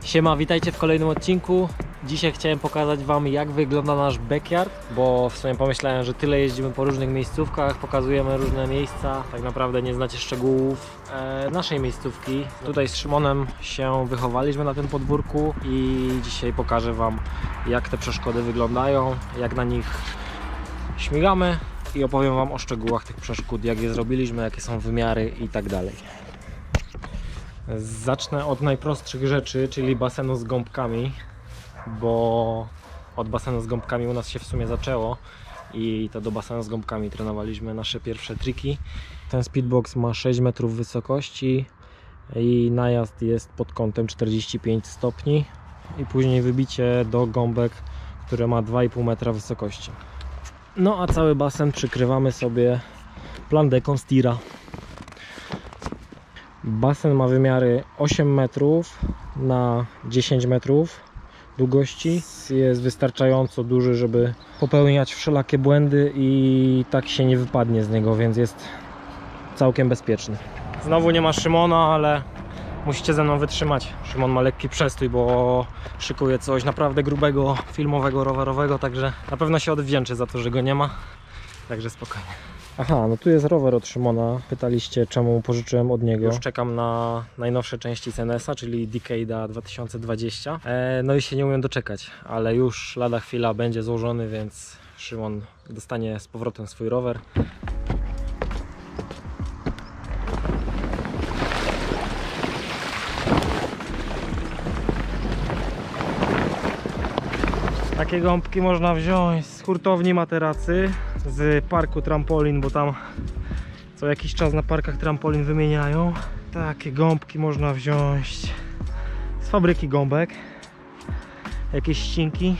Siema, witajcie w kolejnym odcinku. Dzisiaj chciałem pokazać wam, jak wygląda nasz backyard, bo w sumie pomyślałem, że tyle jeździmy po różnych miejscówkach, pokazujemy różne miejsca, tak naprawdę nie znacie szczegółów naszej miejscówki. Tutaj z Szymonem się wychowaliśmy na tym podwórku i dzisiaj pokażę wam, jak te przeszkody wyglądają, jak na nich śmigamy i opowiem wam o szczegółach tych przeszkód, jak je zrobiliśmy, jakie są wymiary i tak dalej. Zacznę od najprostszych rzeczy, czyli basenu z gąbkami, bo od basenu z gąbkami u nas się w sumie zaczęło i to do basenu z gąbkami trenowaliśmy nasze pierwsze triki. Ten speedbox ma 6 metrów wysokości i najazd jest pod kątem 45 stopni i później wybicie do gąbek, które ma 2,5 metra wysokości. No a cały basen przykrywamy sobie plandeką z tira. Basen ma wymiary 8 metrów na 10 metrów długości. Jest wystarczająco duży, żeby popełniać wszelakie błędy i tak się nie wypadnie z niego, więc jest całkiem bezpieczny. Znowu nie ma Szymona, ale musicie ze mną wytrzymać. Szymon ma lekki przestój, bo szykuje coś naprawdę grubego, filmowego, rowerowego, także na pewno się odwdzięczy za to, że go nie ma. Także spokojnie. Aha, no tu jest rower od Szymona. Pytaliście, czemu pożyczyłem od niego. Już czekam na najnowsze części CNS-a, czyli Decada 2020. No i się nie umiem doczekać, ale już lada chwila będzie złożony, więc Szymon dostanie z powrotem swój rower. Takie gąbki można wziąć z hurtowni Materacy, z parku trampolin, bo tam co jakiś czas na parkach trampolin wymieniają. Takie gąbki można wziąć z fabryki gąbek, jakieś ścinki,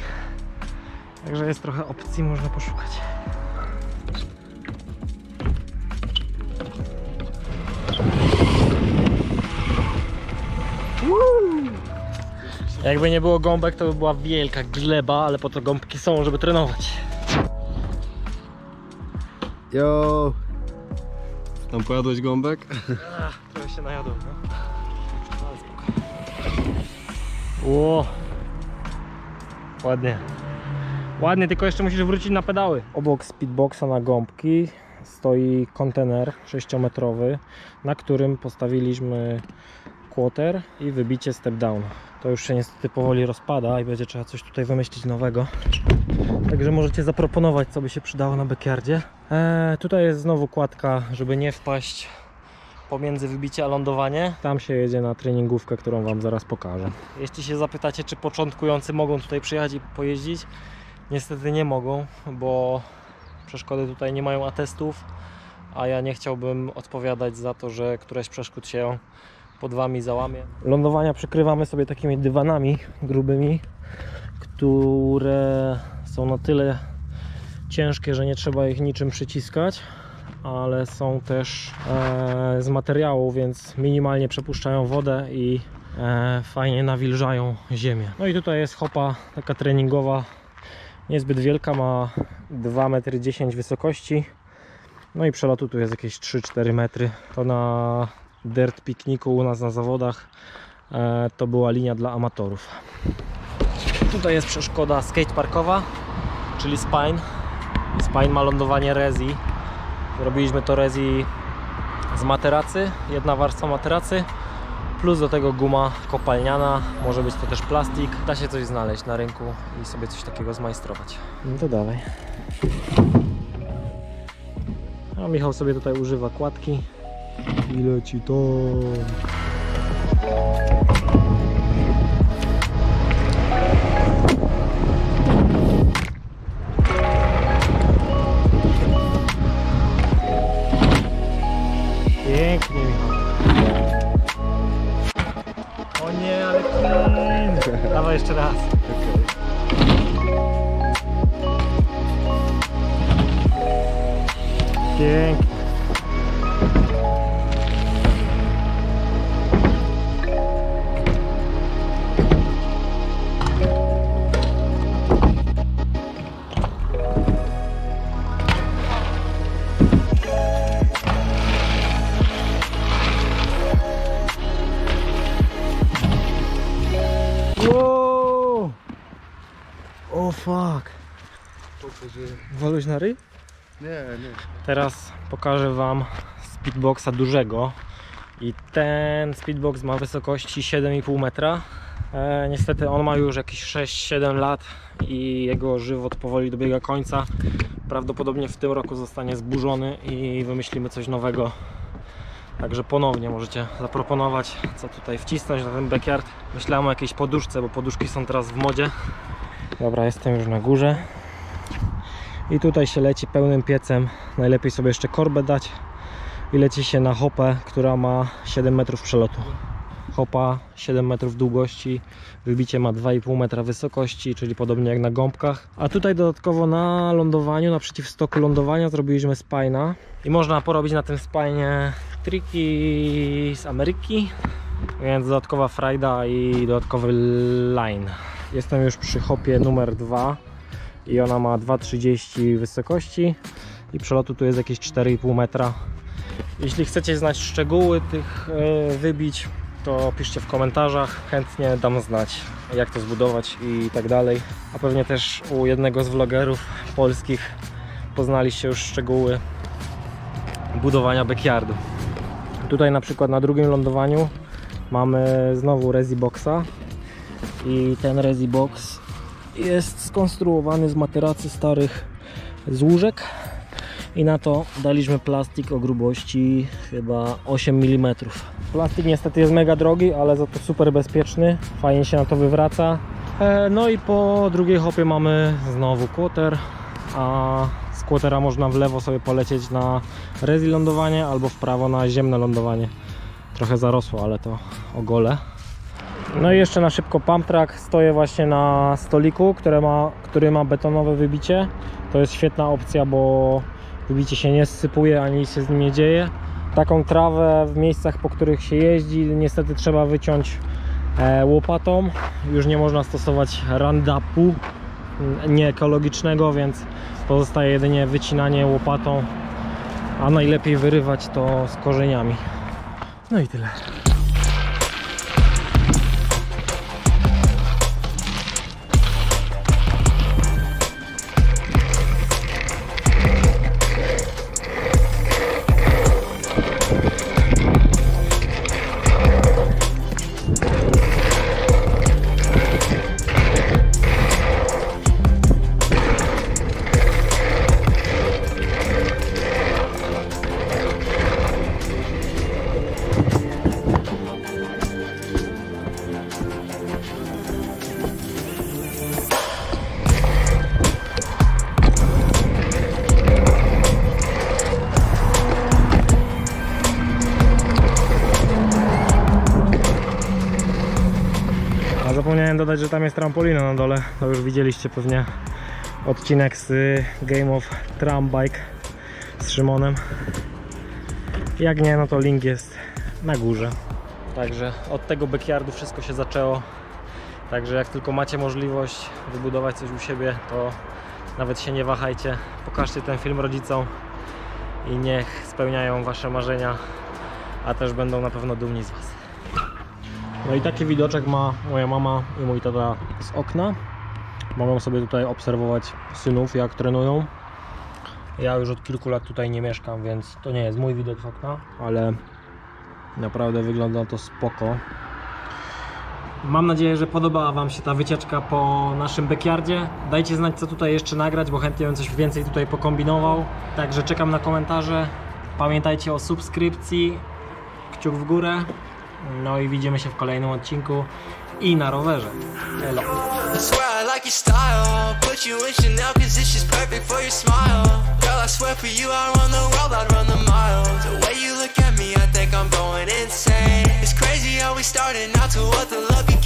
także jest trochę opcji, można poszukać. Jakby nie było gąbek, to by była wielka gleba, ale po to gąbki są, żeby trenować. Jo! Tam pojadłeś gąbek? Trochę się najadłem, no. Ale spokojnie. Ło! Ładnie. Ładnie, tylko jeszcze musisz wrócić na pedały. Obok speedboxa na gąbki stoi kontener 6-metrowy, na którym postawiliśmy quarter i wybicie step down. To już się niestety powoli rozpada i będzie trzeba coś tutaj wymyślić nowego. Także możecie zaproponować, co by się przydało na backyardzie. Tutaj jest znowu kładka, żeby nie wpaść pomiędzy wybicie a lądowanie. Tam się jedzie na treningówkę, którą wam zaraz pokażę. Jeśli się zapytacie, czy początkujący mogą tutaj przyjechać i pojeździć, niestety nie mogą, bo przeszkody tutaj nie mają atestów, a ja nie chciałbym odpowiadać za to, że któraś przeszkód się pod wami załamie. Lądowania przykrywamy sobie takimi dywanami grubymi, które są na tyle ciężkie, że nie trzeba ich niczym przyciskać, ale są też z materiału, więc minimalnie przepuszczają wodę i fajnie nawilżają ziemię. No i tutaj jest hopa taka treningowa, niezbyt wielka, ma 2,10 m wysokości, no i przelotu tu jest jakieś 3-4 metry. To na dirt pikniku u nas na zawodach to była linia dla amatorów. Tutaj jest przeszkoda skateparkowa, czyli spine. Spine ma lądowanie rezi. Robiliśmy to rezi z materacy, jedna warstwa materacy, plus do tego guma kopalniana, może być to też plastik. Da się coś znaleźć na rynku i sobie coś takiego zmajstrować. No to dawaj. A Michał sobie tutaj używa kładki i leci to. Pięknie, Michał. O nie, ale pięknie. Dawaj jeszcze raz. Pięknie. O fuck. Waluś na ryj? Nie, nie. Teraz pokażę wam speedboxa dużego. I ten speedbox ma wysokości 7,5 metra. Niestety on ma już jakieś 6-7 lat i jego żywot powoli dobiega końca. Prawdopodobnie w tym roku zostanie zburzony i wymyślimy coś nowego. Także ponownie możecie zaproponować, co tutaj wcisnąć na ten backyard. Myślałem o jakiejś poduszce, bo poduszki są teraz w modzie. Dobra, jestem już na górze. I tutaj się leci pełnym piecem. Najlepiej sobie jeszcze korbę dać. I leci się na hopę, która ma 7 metrów przelotu. Hopa 7 metrów długości, wybicie ma 2,5 metra wysokości, czyli podobnie jak na gąbkach. A tutaj dodatkowo na lądowaniu, na przeciwstoku lądowania zrobiliśmy spajna. I można porobić na tym spajnie triki z Ameryki. Więc dodatkowa frajda i dodatkowy line. Jestem już przy hopie numer 2 i ona ma 2,30 wysokości i przelotu tu jest jakieś 4,5 metra. Jeśli chcecie znać szczegóły tych wybić, to piszcie w komentarzach, chętnie dam znać, jak to zbudować i tak dalej. A pewnie też u jednego z vlogerów polskich poznaliście już szczegóły budowania backyardu. Tutaj na przykład na drugim lądowaniu mamy znowu resi boxa i ten resi box jest skonstruowany z materacy starych z łóżek i na to daliśmy plastik o grubości chyba 8 mm. Plastik niestety jest mega drogi, ale za to super bezpieczny, fajnie się na to wywraca. No i po drugiej hopie mamy znowu quarter, a z quartera można w lewo sobie polecieć na resi lądowanie albo w prawo na ziemne lądowanie. Trochę zarosło, ale to ogolę. No i jeszcze na szybko pump track. Stoję właśnie na stoliku, który ma betonowe wybicie. To jest świetna opcja, bo wybicie się nie zsypuje, ani się z nim nie dzieje. Taką trawę w miejscach, po których się jeździ, niestety trzeba wyciąć łopatą. Już nie można stosować roundupu nieekologicznego, więc pozostaje jedynie wycinanie łopatą, a najlepiej wyrywać to z korzeniami. No i tyle. Zapomniałem dodać, że tam jest trampolina na dole. To już widzieliście pewnie odcinek z Game of Tram Bike z Szymonem. Jak nie, no to link jest na górze. Także od tego backyardu wszystko się zaczęło. Także jak tylko macie możliwość wybudować coś u siebie, to nawet się nie wahajcie. Pokażcie ten film rodzicom i niech spełniają wasze marzenia, a też będą na pewno dumni z was. No i taki widoczek ma moja mama i mój tata z okna. Mogą sobie tutaj obserwować synów, jak trenują. Ja już od kilku lat tutaj nie mieszkam, więc to nie jest mój widok z okna, ale naprawdę wygląda to spoko. Mam nadzieję, że podobała wam się ta wycieczka po naszym backyardzie. Dajcie znać, co tutaj jeszcze nagrać, bo chętnie bym coś więcej tutaj pokombinował. Także czekam na komentarze. Pamiętajcie o subskrypcji, kciuk w górę. No i widzimy się w kolejnym odcinku i na rowerze. Hello. It's crazy how we started, not to what the love